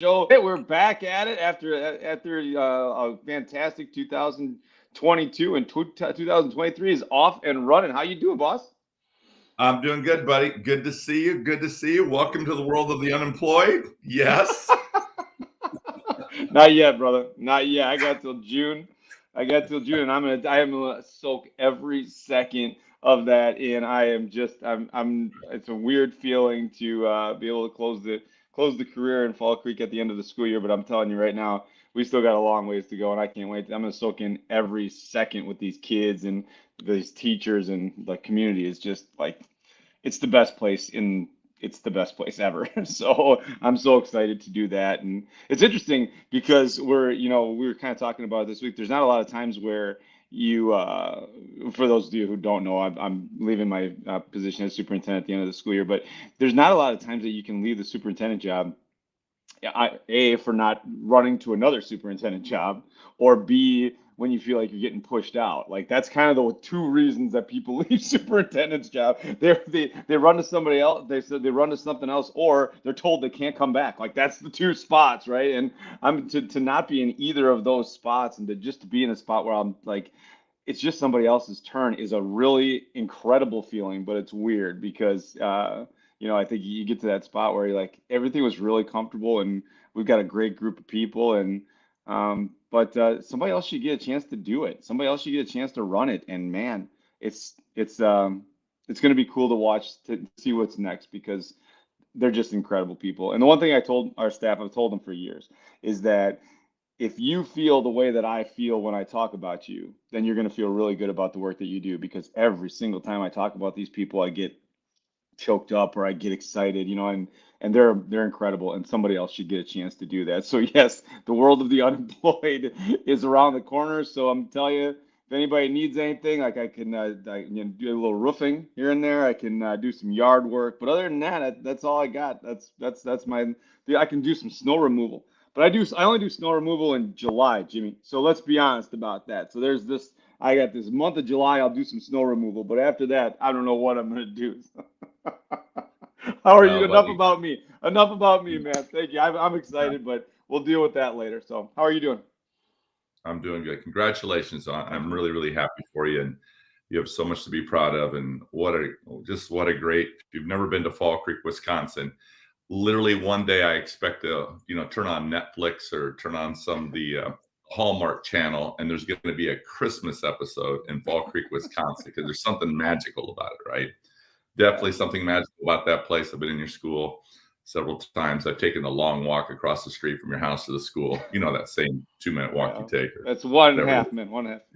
Joe, hey, we're back at it after a fantastic 2022 and 2023 is off and running. How you doing, boss? I'm doing good, buddy. Good to see you. Good to see you. Welcome to the world of the unemployed. Yes. Not yet, brother. Not yet. I got till June. I got till June, and I am gonna soak every second of that in. It's a weird feeling to be able to close the career in Fall Creek at the end of the school year. But I'm telling you right now, we still got a long ways to go, and I can't wait. I'm gonna soak in every second with these kids and these teachers and the community. Is just like it's the best place in it's the best place ever. So I'm so excited to do that. And it's interesting because we were kind of talking about it this week. There's not a lot of times where for those of you who don't know, I'm leaving my position as superintendent at the end of the school year, but there's not a lot of times that you can leave the superintendent job for not running to another superintendent job, or B, when you feel like you're getting pushed out. Like that's kind of the two reasons that people leave superintendent's job. They run to somebody else. They said they run to something else, or they're told they can't come back. Like that's the two spots, right? And I'm to not be in either of those spots, and to just to be in a spot where I'm like it's just somebody else's turn is a really incredible feeling, but it's weird because I think you get to that spot where you're like everything was really comfortable and we've got a great group of people and but somebody else should get a chance to do it. Somebody else should get a chance to run it. And man, it's it's um it's going to be cool to watch to see what's next because they're just incredible people. And the one thing I told our staff, I've told them for years, is that if you feel the way that I feel when I talk about you, then you're going to feel really good about the work that you do because every single time I talk about these people, I get choked up or I get excited, and they're incredible and somebody else should get a chance to do that. So yes, the world of the unemployed is around the corner. So I'm telling you, if anybody needs anything, like I can do a little roofing here and there. I can do some yard work, but other than that, that's all I got. I can do some snow removal. But I only do snow removal in July, Jimmy. So let's be honest about that. So there's this I got this month of July, I'll do some snow removal, but after that, I don't know what I'm gonna do. How are you? Well, buddy, Enough about me, man. Thank you. I'm excited, but we'll deal with that later. So, how are you doing? I'm doing good. Congratulations. Thank I'm you. really, really happy for you. And you have so much to be proud of. And what a great, if you've never been to Fall Creek, Wisconsin, literally one day I expect to, turn on Netflix or turn on some of the Hallmark channel, and there's going to be a Christmas episode in Fall Creek, Wisconsin, because there's something magical about it, right? Definitely Yes. something magical about that place. I've been in your school several times. I've taken the long walk across the street from your house to the school. You know, that same 2 minute walk you Yeah. take or That's one and a whatever half, man. One and it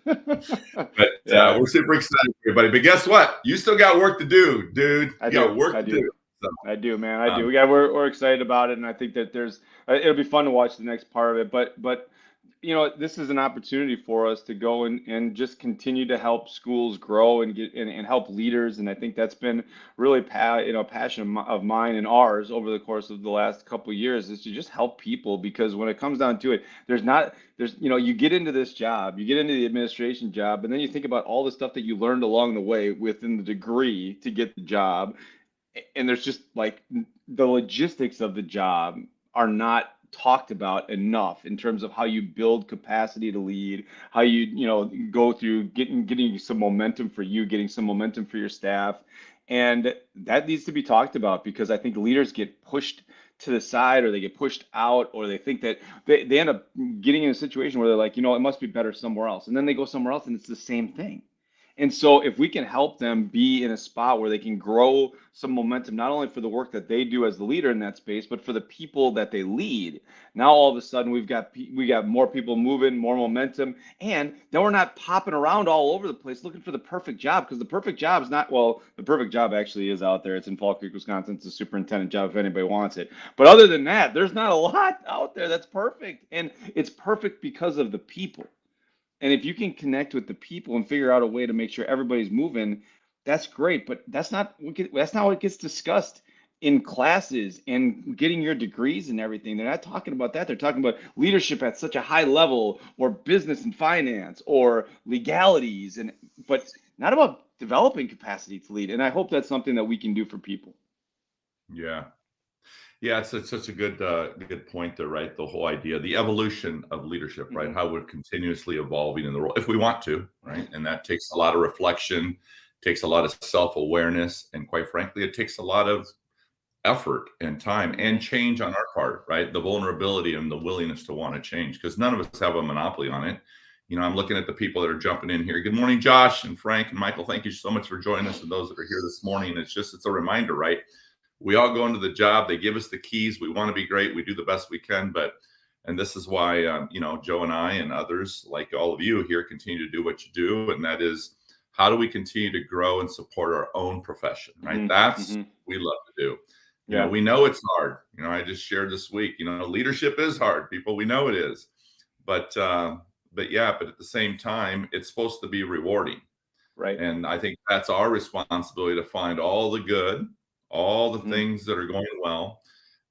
a is. half. But Yeah, we're super excited for you, buddy. But guess what? You still got work to do, dude. I You do. got work I to do. do. So, I do, man. I um, do. Yeah, we're excited about it, and I think that it'll be fun to watch the next part of it. But this is an opportunity for us to go and just continue to help schools grow and get and help leaders. And I think that's been really passion of mine and ours over the course of the last couple of years is to just help people because when it comes down to it, you get into this job, you get into the administration job, and then you think about all the stuff that you learned along the way within the degree to get the job and there's just like the logistics of the job are not talked about enough in terms of how you build capacity to lead, how you go through getting some momentum for you, getting some momentum for your staff. And that needs to be talked about because I think leaders get pushed to the side or they get pushed out or they think that they end up getting in a situation where they're like, it must be better somewhere else. And then they go somewhere else and it's the same thing. And so, if we can help them be in a spot where they can grow some momentum, not only for the work that they do as the leader in that space, but for the people that they lead, now all of a sudden we got more people moving, more momentum, and then we're not popping around all over the place looking for the perfect job because the perfect job is not well, the perfect job actually is out there. It's in Fall Creek, Wisconsin. It's a superintendent job if anybody wants it. But other than that, there's not a lot out there that's perfect, and it's perfect because of the people. And if you can connect with the people and figure out a way to make sure everybody's moving, that's great. But that's not what gets discussed in classes and getting your degrees and everything. They're not talking about that. They're talking about leadership at such a high level, or business and finance, or legalities, and but not about developing capacity to lead. And I hope that's something that we can do for people. yeah. Yeah, it's such a good point there, right? The whole idea, the evolution of leadership, right? Hmm. How we're continuously evolving in the role, if we want to, right? And that takes a lot of reflection, takes a lot of self-awareness, and quite frankly, it takes a lot of effort and time and Hmm. change on our part, right? The vulnerability and the willingness to want to change, because none of us have a monopoly on it. I'm looking at the people that are jumping in here. Good morning, Josh and Frank and Michael. Thank you so much for joining us, and those that are here this morning. It's a reminder, right? We all go into the job. They give us the keys. We want to be great. We do the best we can, and this is why Joe and I and others like all of you here continue to do what you do, and that is, how do we continue to grow and support our own profession, right? Hmm. That's Hmm. what we love to do. Yeah. We know it's hard. I just shared this week, leadership is hard, people. We know it is. But at the same time, it's supposed to be rewarding. Right. And I think that's our responsibility, to find all the good, all the Hmm. things that are going well,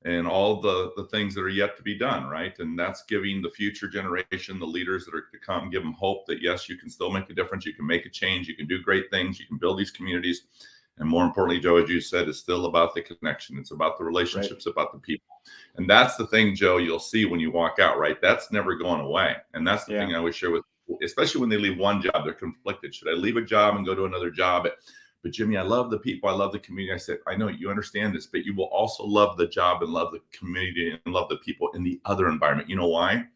and all the things that are yet to be done, right? And that's giving the future generation, the leaders that are to come, give them hope that yes, you can still make a difference, you can make a change, you can do great things, you can build these communities. And more importantly, Joe, as you said, it's still about the connection. It's about the Right. relationships, about the people. And that's the thing, Joe, you'll see when you walk out, right? That's never going away. And that's the Yeah. thing I always share with people, especially when they leave one job, they're conflicted. Should I leave a job and go to another job? But Jimmy, I love the people. I love the community. I said, I know you understand this, but you will also love the job and love the community and love the people in the other environment. You know why?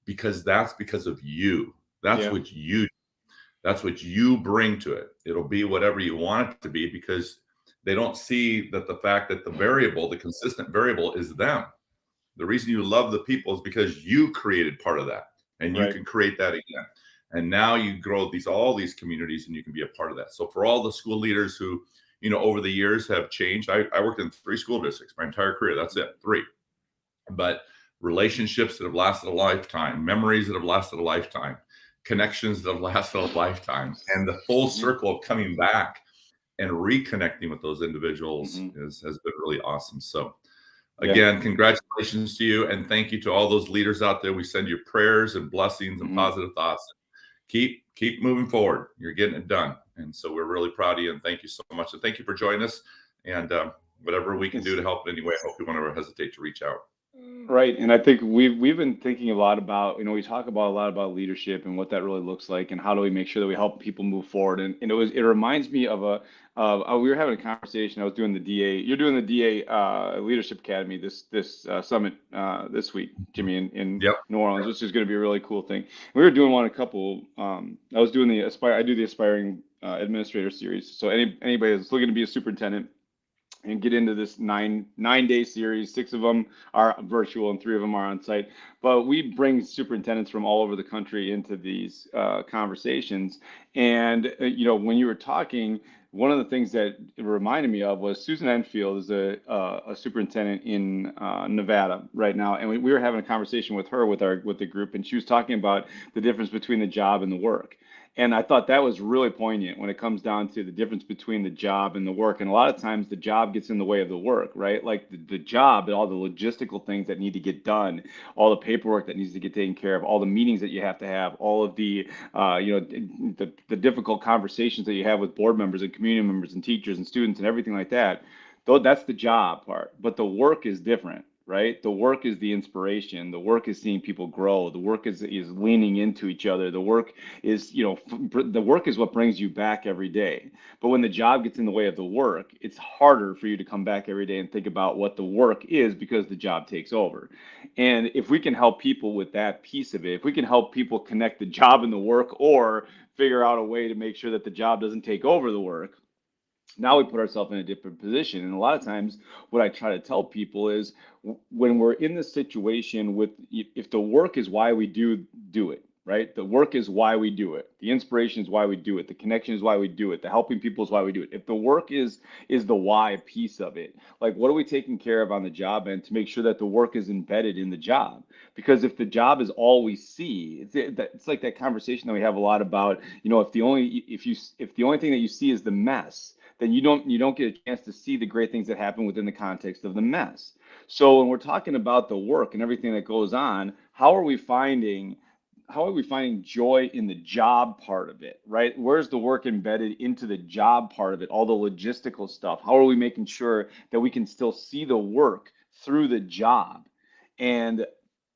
Because that's because of you. That's Yeah. what you that's what you bring to it. It'll be whatever you want it to be, because they don't see that the fact that the consistent variable is them. The reason you love the people is because you created part of that, and you Right. can create that again. And now you grow all these communities, and you can be a part of that. So for all the school leaders who, over the years have changed, I worked in 3 school districts my entire career. That's it, 3. But relationships that have lasted a lifetime, memories that have lasted a lifetime, connections that have lasted a lifetime, and the full Hmm. circle of coming back and reconnecting with those individuals Hmm. has been really awesome. So Yeah. again, congratulations to you, and thank you to all those leaders out there. We send you prayers and blessings and Hmm. positive thoughts. Keep moving forward. You're getting it done, and so we're really proud of you. And thank you so much. And thank you for joining us. And whatever we can do It's to help in any way, I hope you won't ever hesitate to reach out. right. And I think we've been thinking a lot about, we talk about a lot about leadership and what that really looks like, and how do we make sure that we help people move forward. And it reminds me of we were having a conversation. I was doing the DA. You're doing the DA Leadership Academy this summit this week, Jimmy, in Yep. New Orleans, which is going to be a really cool thing. We were doing one a couple. I was doing the aspire. I do the aspiring administrator series. So anybody that's looking to be a superintendent and get into this nine-day series. 6 of them are virtual and 3 of them are on site. But we bring superintendents from all over the country into these conversations. And when you were talking, one of the things that it reminded me of was Susan Enfield is a superintendent in Nevada right now, and we were having a conversation with her with the group, and she was talking about the difference between the job and the work. And I thought that was really poignant when it comes down to the difference between the job and the work. And a lot of times the job gets in the way of the work, right? Like the job and all the logistical things that need to get done, all the paperwork that needs to get taken care of, all the meetings that you have to have, all of the difficult conversations that you have with board members and community members and teachers and students and everything like that. Though that's the job part, but the work is different, right? The work is the inspiration. The work is seeing people grow. The work is leaning into each other. The work is, the work is what brings you back every day. But when the job gets in the way of the work, it's harder for you to come back every day and think about what the work is, because the job takes over. And if we can help people with that piece of it, if we can help people connect the job and the work, or figure out a way to make sure that the job doesn't take over the work, now we put ourselves in a different position. And a lot of times what I try to tell people is, when we're in this situation, with if the work is why we do it, right? The work is why we do it. The inspiration is why we do it. The connection is why we do it. The helping people is why we do it. If the work is the why piece of it, like, what are we taking care of on the job end to make sure that the work is embedded in the job? Because if the job is all we see, it's like that conversation that we have a lot about, if the only thing that you see is the mess, then you don't get a chance to see the great things that happen within the context of the mess. So when we're talking about the work and everything that goes on, how are we finding joy in the job part of it, right? Where's the work embedded into the job part of it, all the logistical stuff? How are we making sure that we can still see the work through the job. And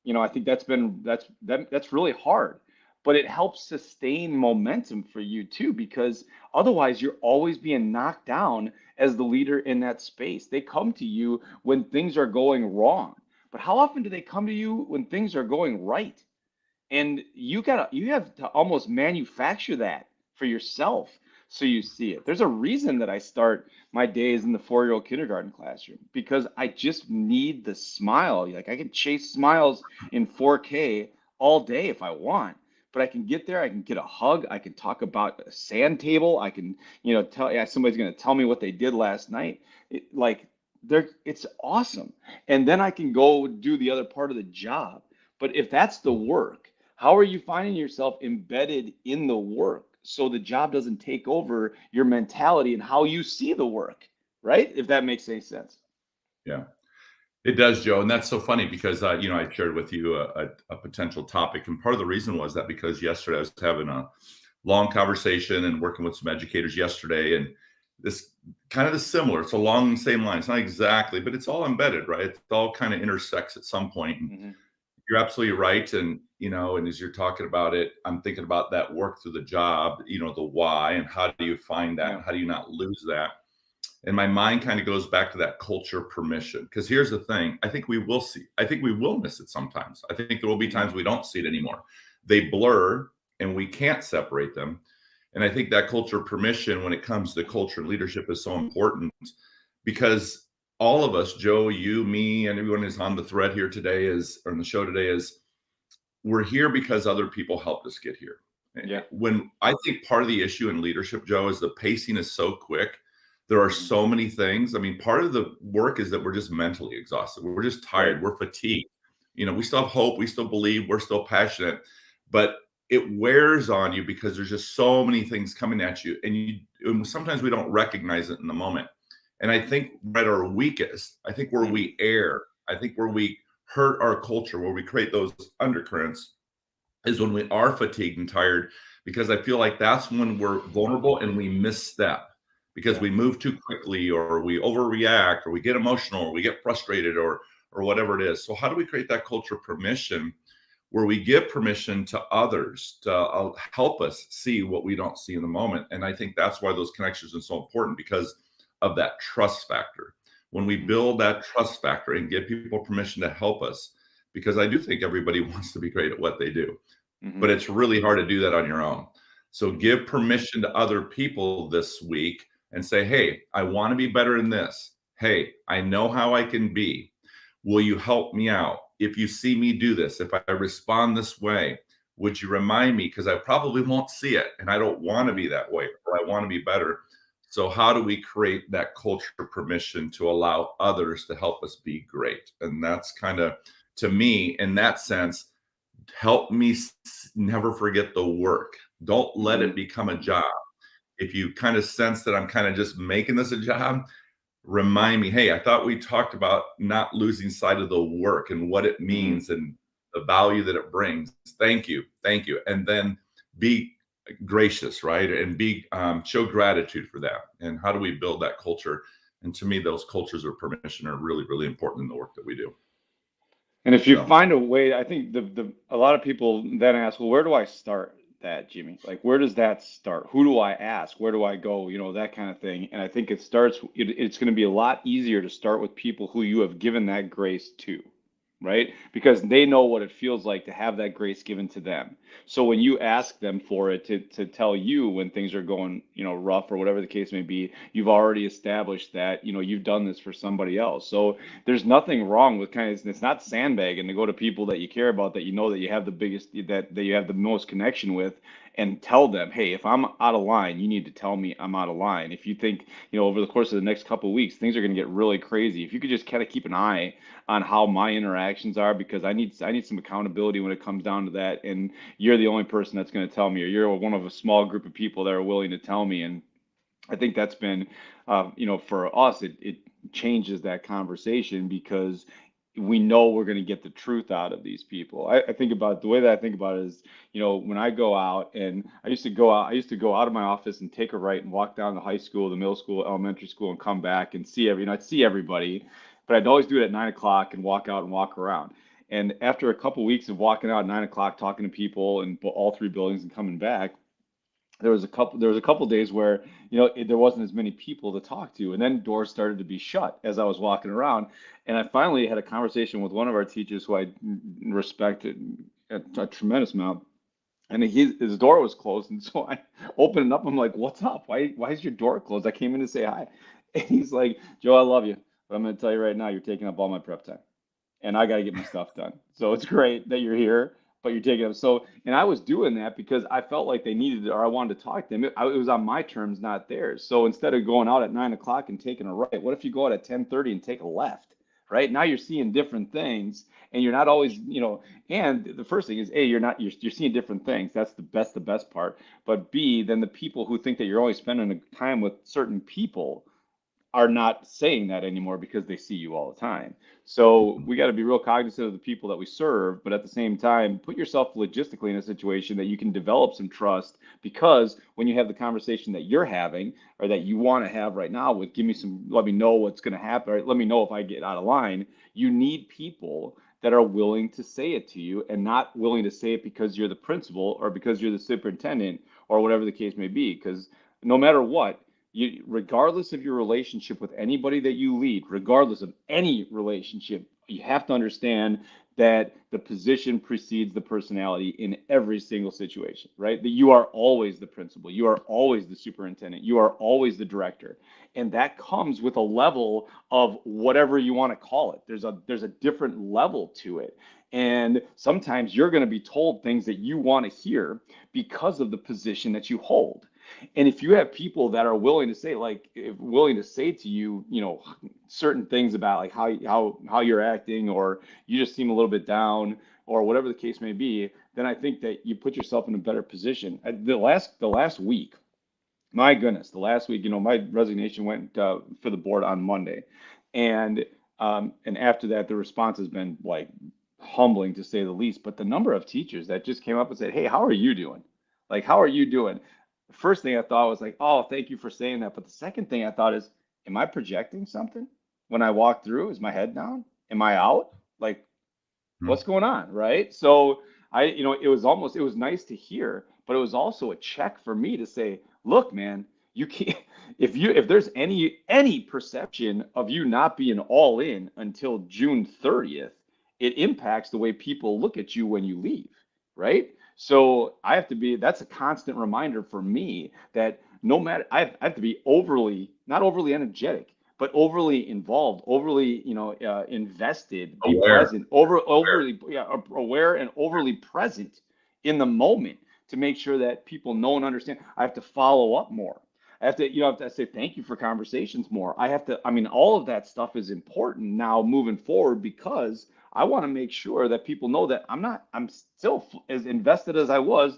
I think that's really hard, but it helps sustain momentum for you too, because otherwise you're always being knocked down as the leader in that space. They come to you when things are going wrong, but how often do they come to you when things are going right? And you have to almost manufacture that for yourself so you see it. There's a reason that I start my days in the 4-year-old kindergarten classroom, because I just need the smile. Like, I can chase smiles in 4K all day if I want, but I can get there, I can get a hug, I can talk about a sand table, I can, tell, yeah, somebody's going to tell me what they did last night. It's awesome. And then I can go do the other part of the job. But if that's the work, how are you finding yourself embedded in the work so the job doesn't take over your mentality and how you see the work, right? If that makes any sense. Yeah. It does, Joe, and that's so funny because I shared with you a potential topic, and part of the reason was that because yesterday I was having a long conversation and working with some educators yesterday, and this kind of the similar. It's along the same lines, not exactly, but it's all embedded, right? It all kind of intersects at some point. And Hmm. you're absolutely right, and and as you're talking about it, I'm thinking about that work through the job, the why, and how do you find that, Yeah. and how do you not lose that? And my mind kind of goes back to that culture permission. Because here's the thing, I think we will miss it sometimes. I think there will be Hmm. times we don't see it anymore. They blur and we can't separate them. And I think that culture permission, when it comes to culture and leadership, is so important because all of us, Joe, you, me, and everyone who's on the thread here today or on the show today we're here because other people helped us get here. Yeah. When I think part of the issue in leadership, Joe, is the pacing is so quick. There are Hmm. so many things. I mean, part of the work is that we're just mentally exhausted. We're just Right. tired. We're fatigued. We still have hope. We still believe. We're still passionate, but it wears on you because there's just so many things coming at you, and sometimes we don't recognize it in the moment. And I think at our weakest, I think where Hmm. we err, I think where we hurt our culture, where we create those undercurrents, is when we are fatigued and tired, because I feel like that's when we're vulnerable and we misstep because Yeah. we move too quickly or we overreact or we get emotional or we get frustrated or whatever it is. So how do we create that culture of permission where we give permission to others to help us see what we don't see in the moment? And I think that's why those connections are so important, because of that trust factor. When we Hmm. build that trust factor and give people permission to help us, because I do think everybody wants to be great at what they do, Hmm. but it's really hard to do that on your own. So Hmm. give permission to other people this week and say, hey, I want to be better in this. Hey, I know how I can be. Will you help me out? If you see me do this, if I respond this way, would you remind me? Because I probably won't see it and I don't want to Hmm. be that way, or I want to be better. So, how do we create that culture of permission to allow others to help us be great? And that's kind of, to me, in that sense, help me never forget the work. Don't let Hmm. it become a job. If you kind of sense that I'm kind of just making this a job, remind me, hey, I thought we talked about not losing sight of the work and what it Hmm. means and the value that it brings. Thank you. Thank you. And then be gracious, right? And show gratitude for that. And how do we build that culture? And to me, those cultures of permission are really, really important in the work that we do. And if you So find a way, I think the a lot of people then ask, well, where do I start that, Jimmy? Like, where does that start? Who do I ask? Where do I go? That kind of thing. And I think it's going to be a lot easier to start with people who you have given that grace to, right? Because they know what it feels like to have that grace given to them. So when you ask them for it to tell you when things are going, rough or whatever the case may be, you've already established that, you've done this for somebody else. So there's nothing wrong with it's not sandbagging to go to people that you care about, that you know that you have the biggest, that you have the most connection with, and tell them, hey, if I'm out of line, you need to tell me I'm out of line. If you think, over the course of the next couple of weeks, things are going to get really crazy. If you could just kind of keep an eye on how my interactions are, because I need some accountability when it comes down to that. And you're the only person that's going to tell me, or you're one of a small group of people that are willing to tell me. And I think that's been, for us, it changes that conversation, because we know we're going to get the truth out of these people. I think about the way that I think about it is, when I go out, and I used to go out of my office and take a right and walk down the high school, the middle school, elementary school, and come back and see I'd see everybody. but I'd always do it at 9 o'clock and walk out and walk around. And after a couple weeks of walking out at 9 o'clock, talking to people in all three buildings and coming back, there was a couple days where there wasn't as many people to talk to, and then doors started to be shut as I was walking around. And I finally had a conversation with one of our teachers who I respected a tremendous amount, and his door was closed, and so I opened it up. I'm like, "What's up? Why is your door closed? I came in to say hi." And he's like, "Joe, I love you, but I'm going to tell you right now, you're taking up all my prep time, and I got to get my stuff done. So it's great that you're here, but you're taking up." So, and I was doing that because I felt like they needed it, or I wanted to talk to them. It was on my terms, not theirs. So instead of going out at 9 o'clock and taking a right, what if you go out at 10:30 and take a left? Right now, you're seeing different things, and you're not always, And the first thing is, A, you're seeing different things. That's the best part. But B, then the people who think that you're only spending time with certain people are not saying that anymore because they see you all the time. So we got to be real cognizant of the people that we serve, but at the same time, put yourself logistically in a situation that you can develop some trust, because when you have the conversation that you're having or that you want to have right now with, let me know what's going to happen, or let me know if I get out of line, you need people that are willing to say it to you, and not willing to say it because you're the principal or because you're the superintendent or whatever the case may be. Because no matter what, regardless of your relationship with anybody that you lead, regardless of any relationship, you have to understand that the position precedes the personality in every single situation, right? That you are always the principal, you are always the superintendent, you are always the director. And that comes with a level of whatever you want to call it. There's a different level to it. And sometimes you're going to be told things that you want to hear because of the position that you hold. And if you have people that are willing to say to you, certain things about like how you're acting, or you just seem a little bit down, or whatever the case may be, then I think that you put yourself in a better position. The last week, my goodness, my resignation went for the board on Monday, and after that, the response has been like humbling to say the least. But the number of teachers that just came up and said, "Hey, how are you doing? Like, how are you doing?" The first thing I thought was like, "Oh, thank you for saying that." But the second thing I thought is, am I projecting something when I walk through? Is my head down? Am I out? Like, what's going on, right? So it was nice to hear, but it was also a check for me to say, look, man, you can't, if there's any perception of you not being all in until June 30th, it impacts the way people look at you when you leave, right? So that's a constant reminder for me that no matter, I have to be not overly energetic, but overly involved, overly, invested, be present, overly, yeah, aware and overly present in the moment to make sure that people know and understand. I have to follow up more. I have to say thank you for conversations more. All of that stuff is important now moving forward, because I want to make sure that people know that I'm still as invested as I was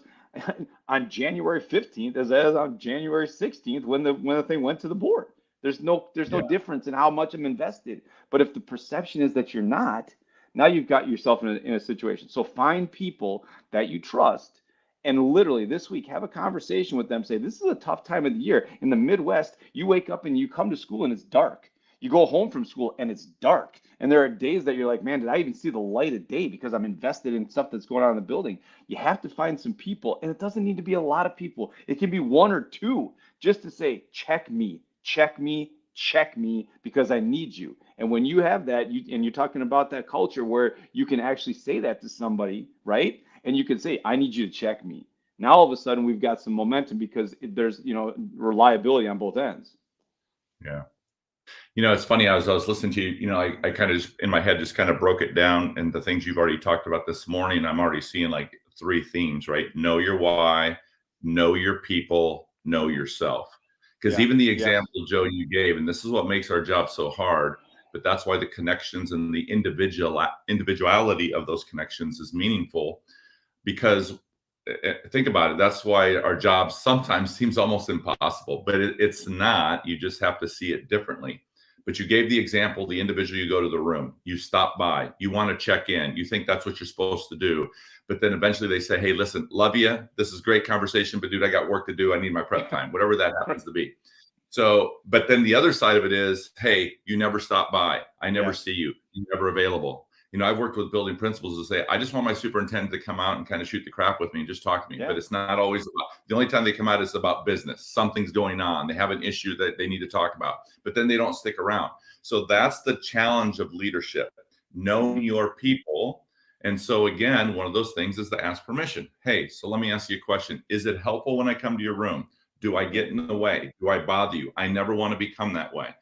on January 15th as on January 16th when the thing went to the board. There's no difference in how much I'm invested. But if the perception is that you're not, now you've got yourself in a situation. So find people that you trust, and literally this week have a conversation with them. Say, this is a tough time of the year. In the Midwest, you wake up and you come to school and it's dark. You go home from school and it's dark. And there are days that you're like, man, did I even see the light of day because I'm invested in stuff that's going on in the building? You have to find some people, and it doesn't need to be a lot of people. It can be one or two, just to say, check me, because I need you. And when you have that, and you're talking about that culture where you can actually say that to somebody, right? And you can say, I need you to check me. Now, all of a sudden, we've got some momentum because there's, reliability on both ends. Yeah. It's funny. I was listening to you. I kind of just in my head just kind of broke it down, and the things you've already talked about this morning. I'm already seeing like 3 themes, right? Know your why, know your people, know yourself. Because even the example, Joe, you gave, and this is what makes our job so hard, but that's why the connections and the individuality of those connections is meaningful. Because think about it, that's why our job sometimes seems almost impossible, but it's not. You just have to see it differently. But you gave the example, the individual, you go to the room, you stop by, you want to check in, you think that's what you're supposed to do. But then eventually they say, hey, listen, love you. This is great conversation, but dude, I got work to do. I need my prep time, whatever that happens to be. So, but then the other side of it is, hey, you never stop by. I never Yeah. see you. You're never available. I've worked with building principals to say, I just want my superintendent to come out and kind of shoot the crap with me and just talk to me. Yeah. But it's not always about, the only time they come out is about business. Something's going on. They have an issue that they need to talk about, but then they don't stick around. So that's the challenge of leadership, knowing your people. And so again, one of those things is to ask permission. Hey, so let me ask you a question. Is it helpful when I come to your room? Do I get in the way? Do I bother you? I never want to become that way.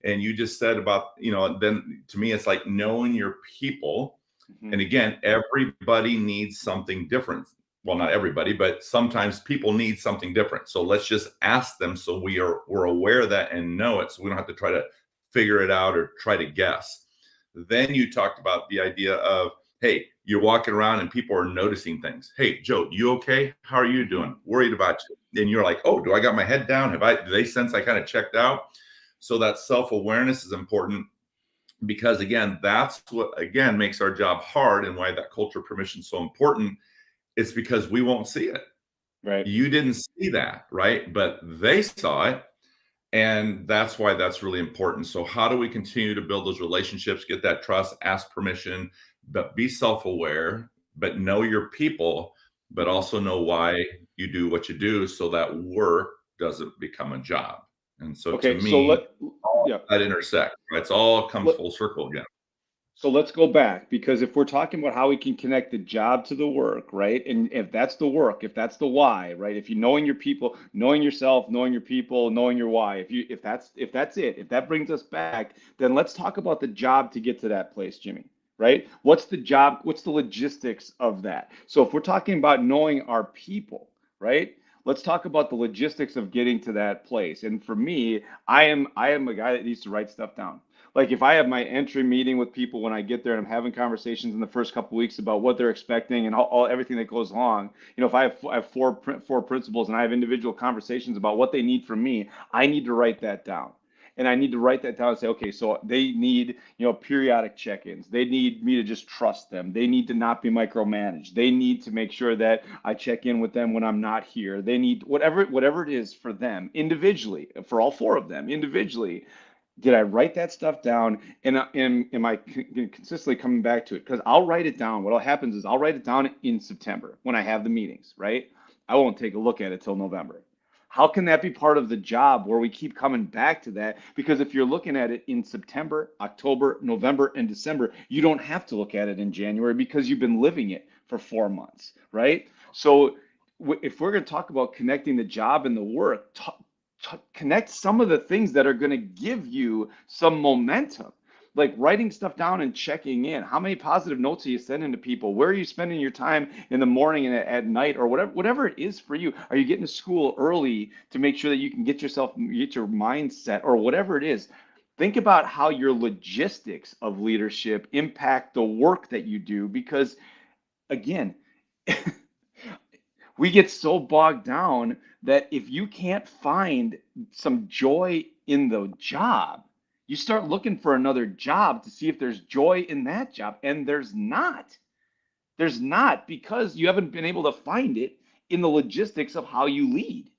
And you just said about, then to me, it's like knowing your people. Mm-hmm. And again, everybody needs something different. Well, not everybody, but sometimes people need something different. So let's just ask them so we're aware of that and know it, so we don't have to try to figure it out or try to guess. Then you talked about the idea of, hey, you're walking around and people are noticing things. Hey, Joe, you okay? How are you doing? Worried about you. And you're like, oh, do I got my head down? Do they sense I kind of checked out? So that self-awareness is important, because again, that's what again makes our job hard, and why that culture permission is so important. It's because we won't see it. Right. You didn't see that, right? But they saw it. And that's why that's really important. So how do we continue to build those relationships, get that trust, ask permission, but be self-aware, but know your people, but also know why you do what you do, so that work doesn't become a job. And so to me, that intersect, right? It's all comes full circle again. So let's go back, because if we're talking about how we can connect the job to the work, right? And if that's the work, if that's the why, right? If you knowing your people, knowing yourself, knowing your people, knowing your why, if that's it, if that brings us back, then let's talk about the job to get to that place, Jimmy, right? What's the job? What's the logistics of that? So if we're talking about knowing our people, right? Let's talk about the logistics of getting to that place. And for me, I am a guy that needs to write stuff down. Like if I have my entry meeting with people when I get there and I'm having conversations in the first couple of weeks about what they're expecting and everything that goes along, if I have four principals and I have individual conversations about what they need from me, I need to write that down. And I need to write that down and say, okay, so they need, periodic check-ins. They need me to just trust them. They need to not be micromanaged. They need to make sure that I check in with them when I'm not here. They need whatever it is for them individually, for all four of them individually. Did I write that stuff down? And am I consistently coming back to it? Because I'll write it down. What happens is I'll write it down in September when I have the meetings, right? I won't take a look at it till November. How can that be part of the job where we keep coming back to that? Because if you're looking at it in September, October, November, and December, you don't have to look at it in January because you've been living it for 4 months, right? So if we're going to talk about connecting the job and the work, connect some of the things that are going to give you some momentum, like writing stuff down and checking in. How many positive notes are you sending to people? Where are you spending your time in the morning and at night, or whatever it is for you? Are you getting to school early to make sure that you can get your mindset, or whatever it is? Think about how your logistics of leadership impact the work that you do, because again, we get so bogged down that if you can't find some joy in the job, you start looking for another job to see if there's joy in that job. And there's not. There's not, because you haven't been able to find it in the logistics of how you lead.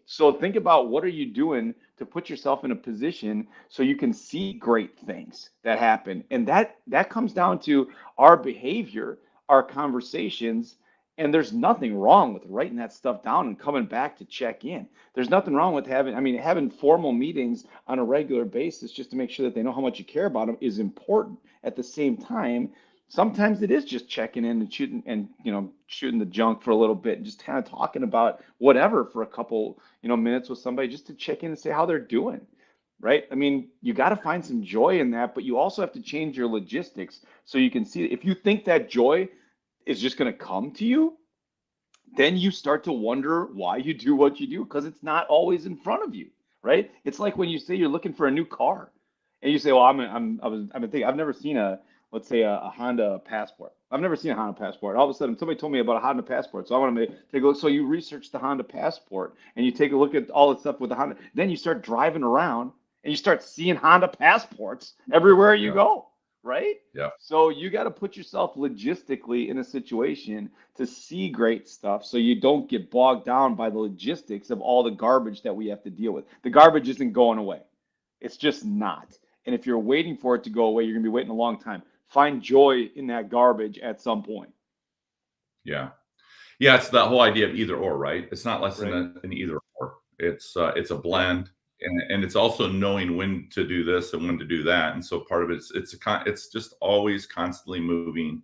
So think about, what are you doing to put yourself in a position so you can see great things that happen? And that comes down to our behavior, our conversations. And there's nothing wrong with writing that stuff down and coming back to check in. There's nothing wrong with having formal meetings on a regular basis just to make sure that they know how much you care about them is important. At the same time, sometimes it is just checking in and shooting the junk for a little bit and just kind of talking about whatever for a couple, minutes with somebody, just to check in and say how they're doing. Right? I mean, you got to find some joy in that, but you also have to change your logistics so you can see it. If you think that joy is just going to come to you, then you start to wonder why you do what you do, because it's not always in front of you, right? It's like when you say you're looking for a new car, and you say, "Well, I've been thinking, I've never seen let's say a Honda Passport. I've never seen a Honda Passport. All of a sudden, somebody told me about a Honda Passport, so I want to take a look." So you research the Honda Passport, and you take a look at all the stuff with the Honda. Then you start driving around, and you start seeing Honda Passports everywhere you go. right? Yeah. So you got to put yourself logistically in a situation to see great stuff so you don't get bogged down by the logistics of all the garbage that we have to deal with. The garbage isn't going away. It's just not. And if you're waiting for it to go away, you're going to be waiting a long time. Find joy in that garbage at some point. Yeah. Yeah, it's that whole idea of either or, right? It's not less than Right. an either or. It's a Yep. blend, and it's also knowing when to do this and when to do that. And so part of it's just always constantly moving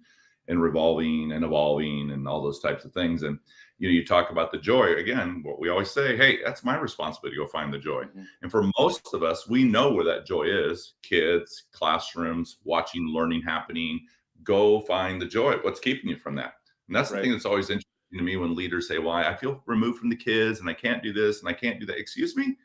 and revolving and evolving and all those types of things. And you talk about the joy again. What we always say, hey, that's my responsibility to go find the joy. Mhm. And for most of us, we know where that joy is: kids, classrooms, watching learning happening. Go find the joy. What's keeping you from that? And that's the thing Right. that's always interesting to me when leaders say, well, I feel removed from the kids and I can't do this and I can't do that. Excuse me?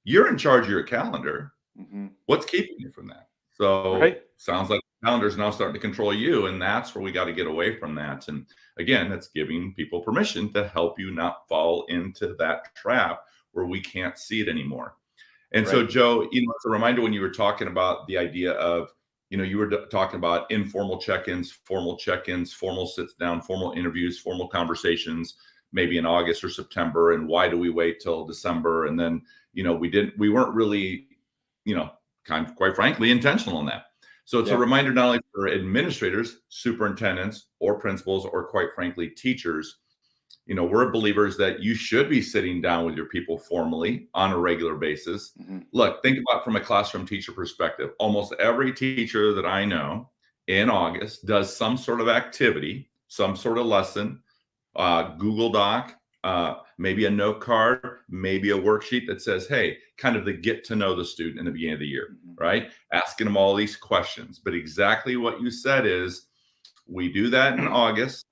You're in charge of your calendar. Hmm. What's keeping you from that? So Right. sounds like the calendar is now starting to control you. And that's where we got to get away from that. And again, that's giving people permission to help you not fall into that trap where we can't see it anymore. And so, Right. Joe, it's a reminder when you were talking about the idea of, you were talking about informal check-ins, formal sits down, formal interviews, formal conversations, maybe in August or September. And why do we wait till December? And then, we weren't really, kind of, quite frankly, intentional in that. So it's a Yeah. reminder not only for administrators, superintendents, or principals, or quite frankly, teachers. We're believers that you should be sitting down with your people formally on a regular basis. Hmm. Look, think about from a classroom teacher perspective. Almost every teacher that I know in August does some sort of activity, some sort of lesson, Google Doc, maybe a note card, maybe a worksheet that says, hey, kind of the get to know the student in the beginning of the year, Hmm. right? Asking them all these questions. But exactly what you said is we do that in August.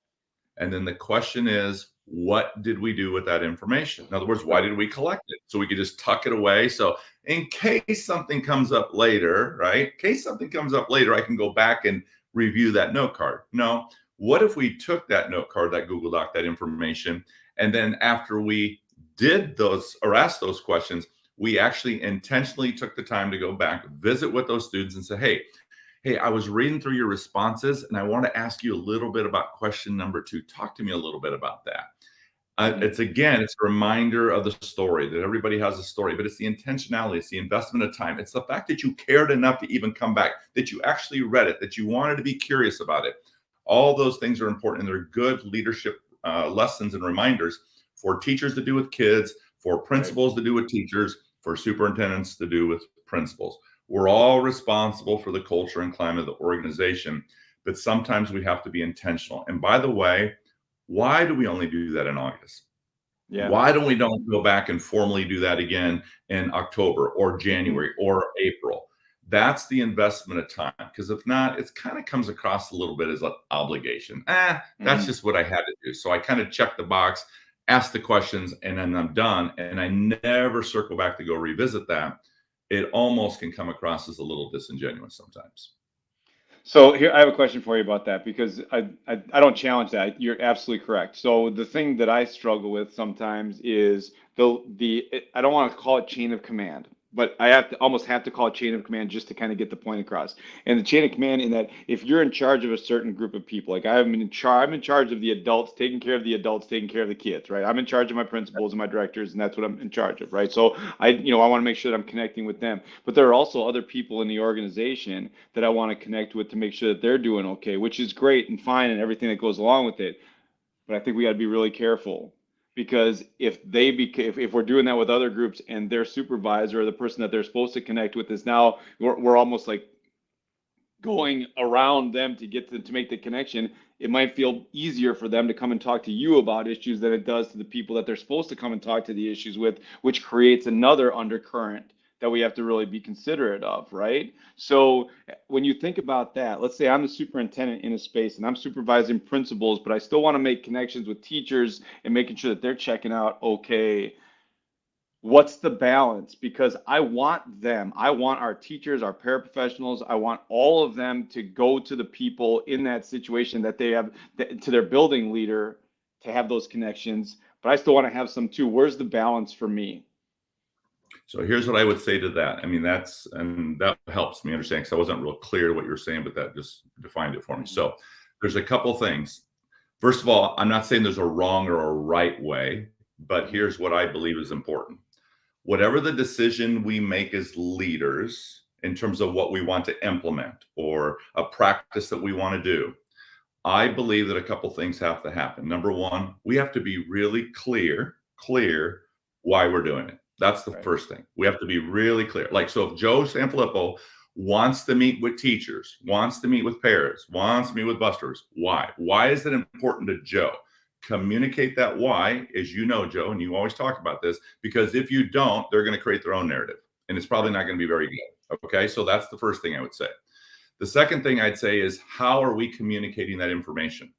And then the question is, what did we do with that information? In other words, why Right. did we collect it? So we could just tuck it away. So in case something comes up later, right? In case something comes up later, I can go back and review that note card. No, what if we took that note card, that Google Doc, that information, and then after we did those or asked those questions, we actually intentionally took the time to go back, visit with those students and say, hey, I was reading through your responses and I want to ask you a little bit about question number 2. Talk to me a little bit about that. Hmm. It's a reminder of the story that everybody has a story, but it's the intentionality, it's the investment of time. It's the fact that you cared enough to even come back, that you actually read it, that you wanted to be curious about it. All those things are important and they're good leadership lessons and reminders for teachers to do with kids, for Right. principals to do with teachers, for superintendents to do with principals. We're all responsible for the culture and climate of the organization, but sometimes we have to be intentional. And by the way, why do we only do that in August? Yeah. Why don't go back and formally do that again in October or Hmm. January or April? That's the investment of time. Because if not, it kind of comes across a little bit as an obligation. That's Hmm. just what I had to do. So I kind of check the box, ask the questions, and then I'm done. And I never circle back to go revisit that. It almost can come across as a little disingenuous sometimes. So here, I have a question for you about that because I don't challenge that. You're absolutely correct. So the thing that I struggle with sometimes is I don't want to call it chain of command, but I almost have to call it chain of command just to kind of get the point across. And the chain of command in that if you're in charge of a certain group of people, like I'm in charge of the adults, taking care of the adults, taking care of the kids, right? I'm in charge of my principals and my directors, and that's what I'm in charge of, right? So I want to make sure that I'm connecting with them. But there are also other people in the organization that I want to connect with to make sure that they're doing okay, which is great and fine and everything that goes along with it. But I think we got to be really careful because if we're doing that with other groups and their supervisor or the person that they're supposed to connect with is now we're almost like going around them to get to make the connection, it might feel easier for them to come and talk to you about issues than it does to the people that they're supposed to come and talk to the issues with, which creates another undercurrent that we have to really be considerate of, right? So when you think about that, let's say I'm the superintendent in a space and I'm supervising principals, but I still want to make connections with teachers and making sure that they're checking out okay, what's the balance? Because I want our teachers, our paraprofessionals, I want all of them to go to the people in that situation that they have, to their building leader to have those connections. But I still want to have some too. Where's the balance for me? So here's what I would say to that. I mean, that helps me understand, because I wasn't real clear what you were saying, but that just defined it for me. So there's a couple things. First of all, I'm not saying there's a wrong or a right way, but here's what I believe is important. Whatever the decision we make as leaders in terms of what we want to implement or a practice that we want to do, I believe that a couple things have to happen. Number one, we have to be really clear why we're doing it. That's the first thing. We have to be really clear. Like, so if Joe Sanfilippo wants to meet with teachers, wants to meet with parents, wants to meet with busters, why? Why is it important to Joe? Communicate that why, as you know, Joe, and you always talk about this, because if you don't, they're going to create their own narrative, and it's probably not going to be very good. Okay, so that's the first thing I would say. The second thing I'd say is, how are we communicating that information?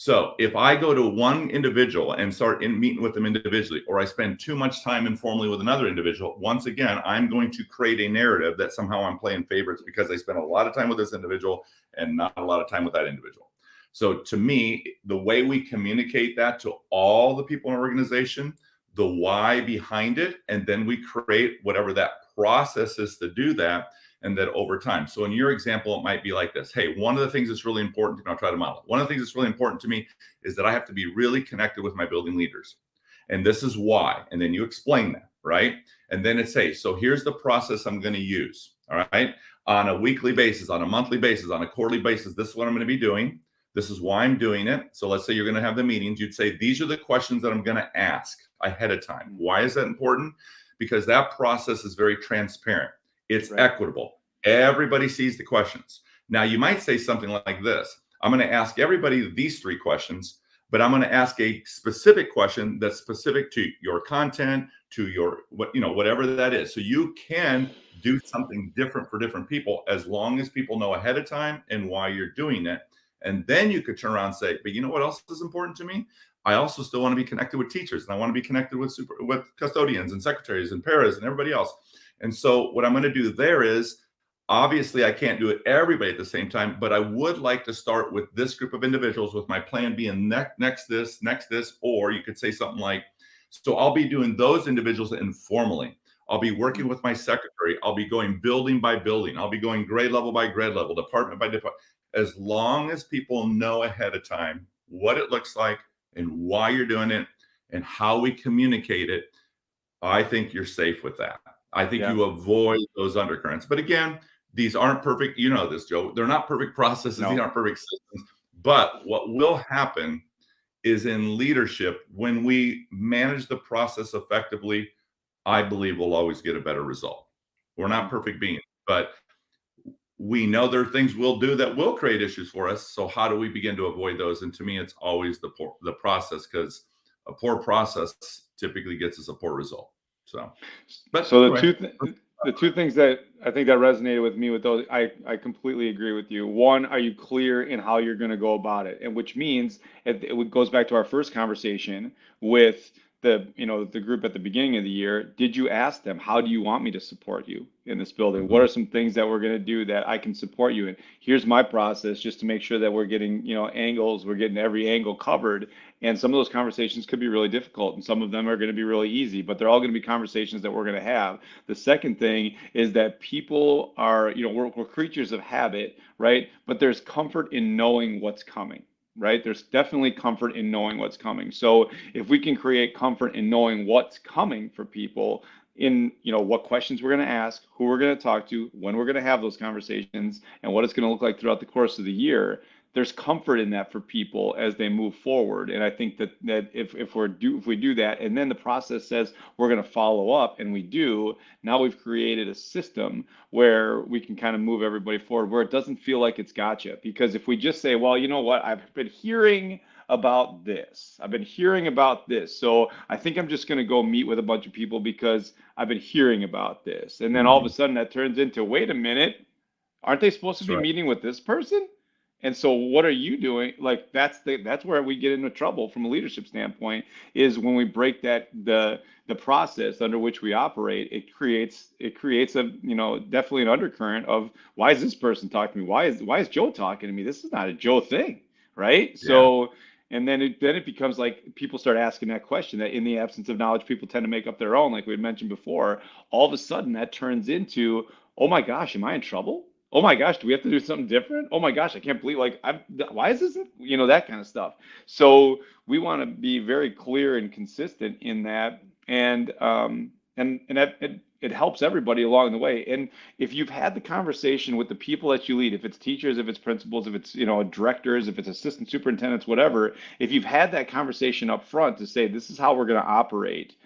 So if I go to one individual and start meeting with them individually, or I spend too much time informally with another individual, once again, I'm going to create a narrative that somehow I'm playing favorites because I spent a lot of time with this individual and not a lot of time with that individual. So to me, the way we communicate that to all the people in our organization, the why behind it, and then we create whatever that process is to do that, and that over time. So in your example, it might be like this. Hey, one of the things that's really important, and I'll try to model it. One of the things that's really important to me is that I have to be really connected with my building leaders. And this is why. And then you explain that, right? And then it's, hey, so here's the process I'm going to use, all right? On a weekly basis, on a monthly basis, on a quarterly basis, this is what I'm going to be doing. This is why I'm doing it. So let's say you're going to have the meetings. You'd say, these are the questions that I'm going to ask ahead of time. Why is that important? Because that process is very transparent. It's equitable. Everybody sees the questions. Now, you might say something like this. I'm going to ask everybody these 3 questions, but I'm going to ask a specific question that's specific to your content, to your, whatever that is. So you can do something different for different people, as long as people know ahead of time and why you're doing it. And then you could turn around and say, but you know what else is important to me? I also still want to be connected with teachers, and I want to be connected with custodians and secretaries and paras and everybody else. And so what I'm going to do there is, obviously I can't do it everybody at the same time, but I would like to start with this group of individuals, with my plan being next this, or you could say something like, so I'll be doing those individuals informally. I'll be working with my secretary. I'll be going building by building. I'll be going grade level by grade level, department by department. As long as people know ahead of time what it looks like and why you're doing it and how we communicate it, I think you're safe with that. I think you avoid those undercurrents. But again, these aren't perfect. You know this, Joe. They're not perfect processes. These aren't perfect systems. But what will happen is, in leadership, when we manage the process effectively, I believe we'll always get a better result. We're not perfect beings, but we know there are things we'll do that will create issues for us. So how do we begin to avoid those? And to me, it's always the process, because a poor process typically gets us a poor result. So, anyway. The two things that I think that resonated with me with those, I completely agree with you. One, are you clear in how you're going to go about it? And which means it goes back to our first conversation with the group at the beginning of the year. Did you ask them, how do you want me to support you in this building? What are some things that we're going to do that I can support you in? Here's my process, just to make sure that we're getting, angles, we're getting every angle covered. And some of those conversations could be really difficult, and some of them are going to be really easy, but they're all going to be conversations that we're going to have. The second thing is that people are, we're creatures of habit, right? But there's comfort in knowing what's coming. Right? There's definitely comfort in knowing what's coming. So if we can create comfort in knowing what's coming for people, in what questions we're going to ask, who we're going to talk to, when we're going to have those conversations, and what it's going to look like throughout the course of the year, there's comfort in that for people as they move forward. And I think that if we do that, and then the process says we're going to follow up, and we do, now we've created a system where we can kind of move everybody forward, where it doesn't feel like it's gotcha. Because if we just say, well, you know what, I've been hearing about this, so I think I'm just going to go meet with a bunch of people because I've been hearing about this, and then all of a sudden that turns into, wait a minute, aren't they supposed to be meeting with this person? And so what are you doing? Like, that's where we get into trouble from a leadership standpoint, is when we break the process under which we operate. It creates a, definitely an undercurrent of, why is this person talking to me? Why is Joe talking to me? This is not a Joe thing, right? Yeah. So And then it becomes like people start asking that question, that in the absence of knowledge, people tend to make up their own, like we had mentioned before. All of a sudden that turns into, oh my gosh, am I in trouble? Oh my gosh, do we have to do something different? Oh my gosh, I can't believe, like, why is this, that kind of stuff. So we want to be very clear and consistent in that. And it helps everybody along the way. And if you've had the conversation with the people that you lead, if it's teachers, if it's principals, if it's directors, if it's assistant superintendents, whatever, if you've had that conversation up front to say this is how we're going to operate,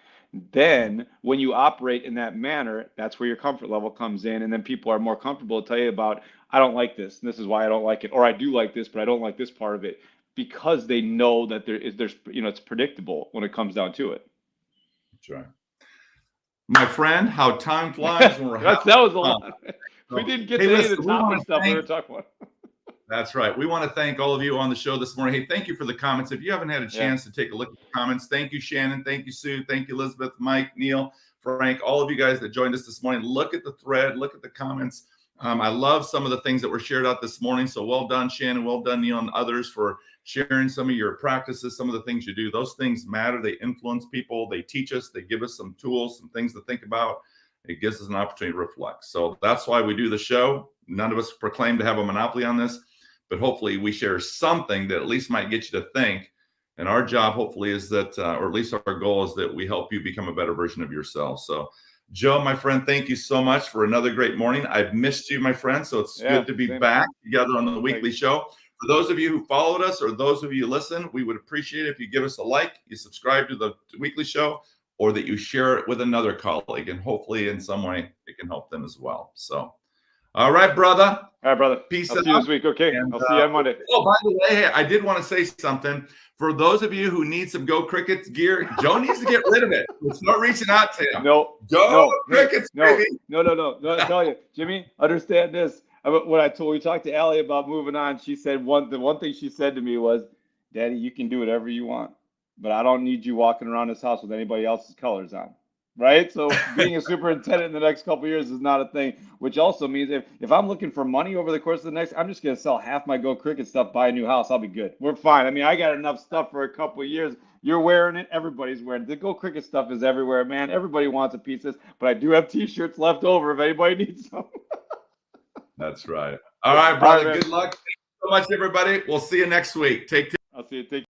then when you operate in that manner, that's where your comfort level comes in, and then people are more comfortable to tell you about, I don't like this, and this is why I don't like it, or I do like this, but I don't like this part of it, because they know that there's it's predictable when it comes down to it. That's right. My friend, how time flies when we're that was a lot. We didn't get to any of the topic stuff we were talking about. That's right. We want to thank all of you on the show this morning. Hey, thank you for the comments. If you haven't had a chance to take a look at the comments, thank you, Shannon. Thank you, Sue. Thank you, Elizabeth, Mike, Neil, Frank, all of you guys that joined us this morning. Look at the thread. Look at the comments. I love some of the things that were shared out this morning. So well done, Shannon. Well done, Neil, and others for sharing some of your practices, some of the things you do. Those things matter. They influence people. They teach us. They give us some tools, some things to think about. It gives us an opportunity to reflect. So that's why we do the show. None of us proclaim to have a monopoly on this, but hopefully we share something that at least might get you to think. And our job, hopefully, is that, or at least our goal is that we help you become a better version of yourself. So Joe, my friend, thank you so much for another great morning. I've missed you, my friend. So it's good to be back together on the weekly show. For those of you who followed us or those of you who listen, we would appreciate it if you give us a like, you subscribe to the weekly show, or that you share it with another colleague. And hopefully in some way it can help them as well. So, all right, brother. All right, brother. Peace out. See you this week. Okay. And, I'll see you on Monday. Oh, by the way, I did want to say something. For those of you who need some Go Crickets gear, Joe needs to get rid of it. Start reaching out to him. Go Crickets, baby. No. I tell you, Jimmy, understand this. We talked to Allie about moving on, she said the one thing she said to me was, Daddy, you can do whatever you want, but I don't need you walking around this house with anybody else's colors on. Right? So being a superintendent in the next couple of years is not a thing, which also means if I'm looking for money over the course of the next, I'm just going to sell half my Go Cricket stuff, buy a new house. I'll be good. We're fine. I mean, I got enough stuff for a couple of years. You're wearing it. Everybody's wearing it. The Go Cricket stuff is everywhere, man. Everybody wants a piece of this, but I do have t-shirts left over if anybody needs some. That's right. All right, brother. Good luck. Thank you so much, everybody. We'll see you next week. Take care. I'll see you. Take